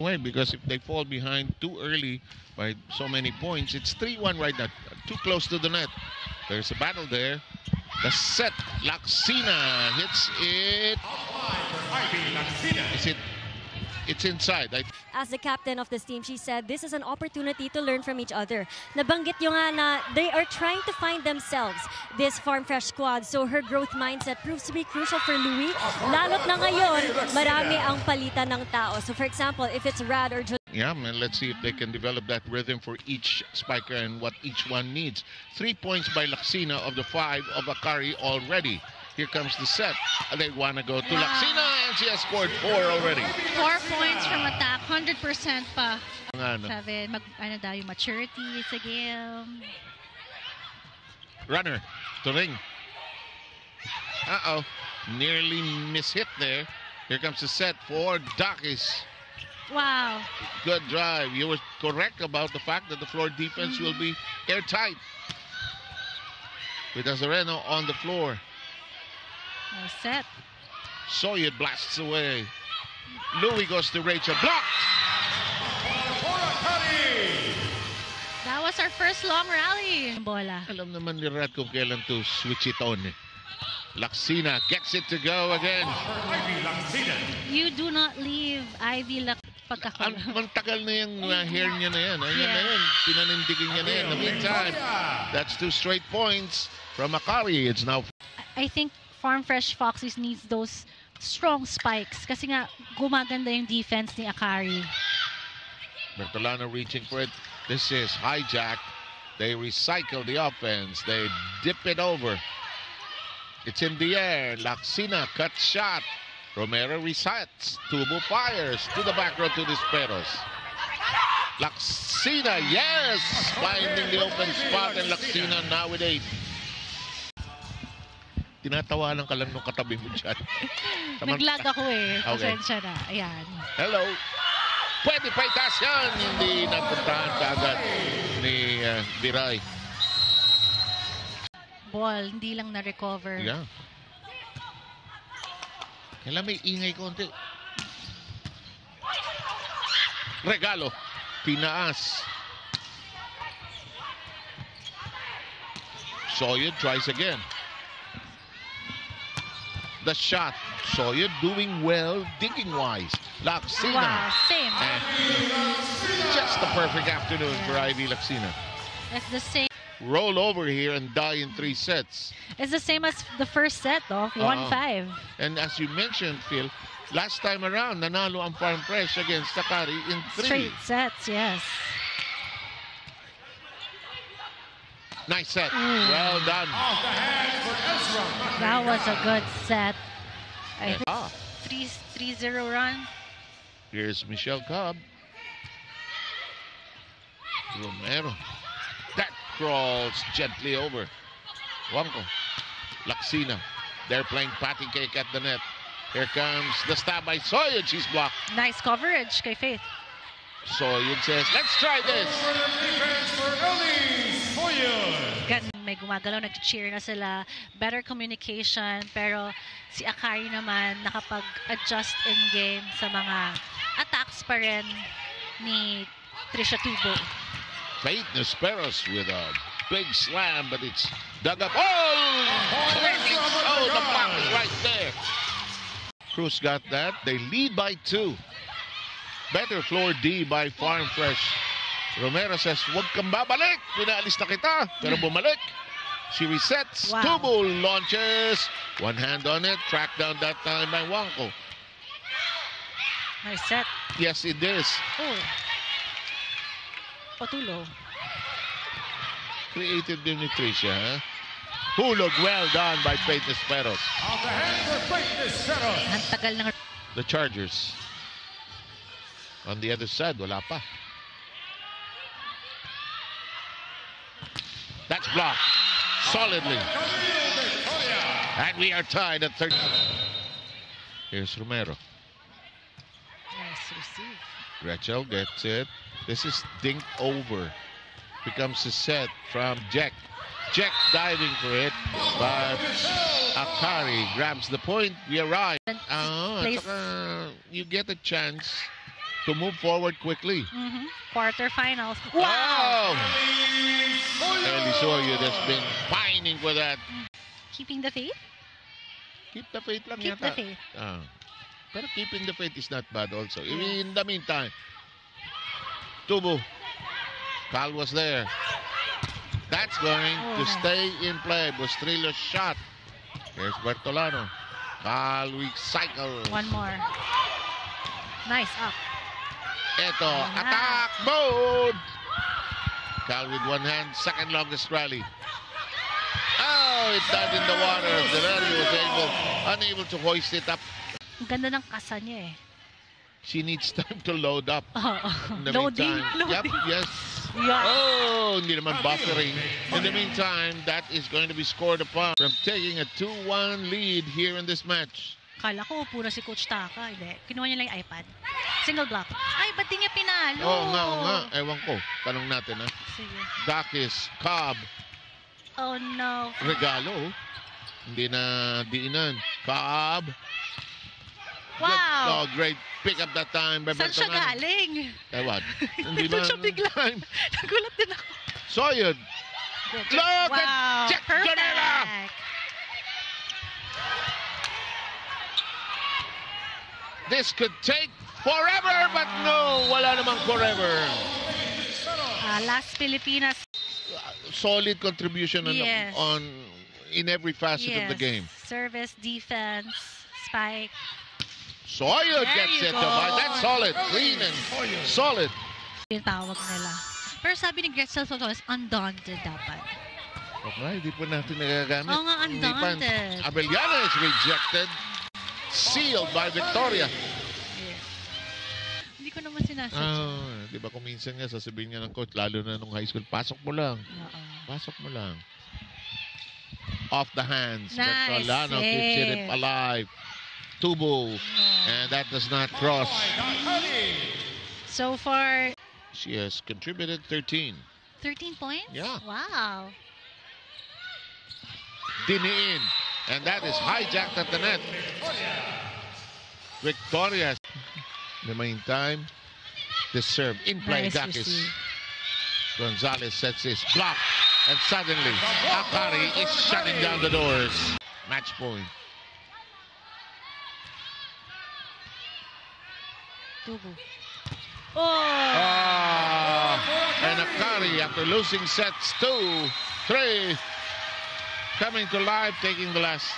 way, because if they fall behind too early by so many points, it's 3-1 right now, too close to the net. There's a battle there. The set, Laksina hits it. Is it? It's inside. As the captain of this team, she said this is an opportunity to learn from each other. Nabanggit nyo nga na they are trying to find themselves, this Farm Fresh squad. So her growth mindset proves to be crucial for Louie. Lalot na ngayon, marami ang palitan ng tao. So for example, if it's Rad or yeah, man, let's see if they can develop that rhythm for each spiker and what each one needs. 3 points by Laksina of the 5 of Akari already. Here comes the set. They want to go to Laksina, and she has scored 4 already. 4 points from attack, 100% pa. Sabi, ano daw yung maturity sa game. Runner to ring. Uh-oh. Nearly mishit there. Here comes the set for Dakis. Wow. Good drive. You were correct about the fact that the floor defense will be airtight. With Azareno on the floor. Nice set. Soyud blasts away. Louie goes to Rachel. Blocked! That was our first long rally. Bola. Alam naman ni Rad kung kailan to switch it on. Laksina gets it to go again. You do not leave Ivy pagkakaroon. Ang tagal na yung hair niya na yan. Ayan na yan. Pinanindigin niya na yan. In the meantime, that's 2 straight points from Akari. It's now... I think Farm Fresh Foxes needs those strong spikes kasi nga gumaganda yung defense ni Akari. Bertolano reaching for it. This is hijacked. They recycle the offense. They dip it over. It's in the air. Laksina cut shot. Romero resets. Tubo fires to the back row to Disperos. Laksina, yes! Finding the open spot, and Laksina now with 8. Tinatawanan ka lang nung katabi mo dyan. Naglag ako eh. Okay. Pasensya na. Ayan. Hello. Pwede pa itaas yan. Hindi napuntahan kaagad ni Viray. Ball, hindi lang na-recover. Yeah. Kailan may ingay konti. Regalo. Pinaas. Soyud tries again. The shot. Soyud doing well, digging-wise. Laksina. Wow, same. Just the perfect afternoon for Ivy Laksina. It's the same. Roll over here and die in 3 sets. It's the same as the first set, though. 1-5. And as you mentioned, Phil, last time around, nanalo ang Farm Fresh against Akari in 3 straight sets, yes. Nice set. Well done. That was a good set. I think 3-0 run. Here's Michelle Cobb. Romero. That crawls gently over. Wanko. Laksina. They're playing patty cake at the net. Here comes the stab by Soyud. She's blocked. Nice coverage kay Faith. Soyud says, let's try this. May gumagalaw, nag-cheer na sila. Better communication. Pero si Akari naman nakapag-adjust in-game sa mga attacks pa rin ni Trisha Tubo. Faith Nisperos with a big slam, but it's dug up. Oh, the block is right there. Cruz got that. They lead by 2. Better floor D by Farm Fresh. Romero says, "Wag kang babalik. Pinaalis na kita." Pero bumalik. She resets. Wow. Tubo launches. One hand on it. Tracked down that time by Wanko. Nice set. Yes, it is. Oh. Patulo. Creative din ni Tricia, huh? Hulog, well done by Faith Nisperos. Ang tagal ng... The Chargers. On the other side, wala pa. That's blocked solidly. And we are tied at 30. Here's Romero. Nice receive. Rachel gets it. This is dinked over. Becomes a set from Jack. Jack diving for it, but Akari grabs the point. We arrive. You get a chance to move forward quickly. Quarterfinals. Wow! Elisorio has been pining for that. Keeping the faith? Keep the faith lang Keep yata. the faith. Pero keeping the faith is not bad also. In the meantime, Tubo. Cal was there. That's going to stay in play. Bustrillo's shot. Here's Bertolano. Cal recycle. One more. Nice up. Eto, attack mode. Cal with one hand, second longest rally. Oh, it died in the water. Delary was unable to hoist it up. Ang ganda ng kasa niya eh. She needs time to load up. In the Loading. meantime, yep, yes. Yeah. Oh, hindi naman buffering. In the meantime, that is going to be scored upon from taking a 2-1 lead here in this match. Kala ko pura si Coach Taka. Hindi. Kinuha niya lang yung iPad. Single block. Ay, ba't di niya pinalo? Oo nga. Ewan ko. Tanong natin, ha? Sige. Dakis, Cobb, Oh no. regalo. Hindi na diinan. Cobb. Wow. Oh, great pick up that time by Saan siya Bertolano. galing? Ewan. Hindi Doon ba? siya bigla. Nagulat din ako. Soyud. Look at Jack Perfect. Janela. This could take forever, but no, wala namang forever. Last Pilipinas. Solid contribution Yes. in every facet of the game. Service, defense, spike. Soyud There gets you it. go. That's solid, clean and solid. Yung tawag nila. Pero sabi ni Gretzel Sotoles, undaunted dapat. Okay, hindi po natin nagagamit. Oo nga, Hindi pa. undaunted. Abellana is rejected. Sealed by Victoria. Hindi ko naman sinasadya. Di ba kung minsan nga sasabihin niya ng coach, lalo na nung high school, pasok mo lang. Oo. Pasok mo lang. Off the hands. Nice Bertolano keeps it save. alive. Tubo. And that does not cross. So far, She has contributed 13. 13 points? Yeah. Wow. Diniin. And that is hijacked at the net. Victoria. In the meantime, this serve in play. Nice Dakis. receive. Gonzalez sets his block. And suddenly, Akari is shutting down the doors. Match point. Tubo. And Akari, after losing sets 2, 3, coming to life, taking the last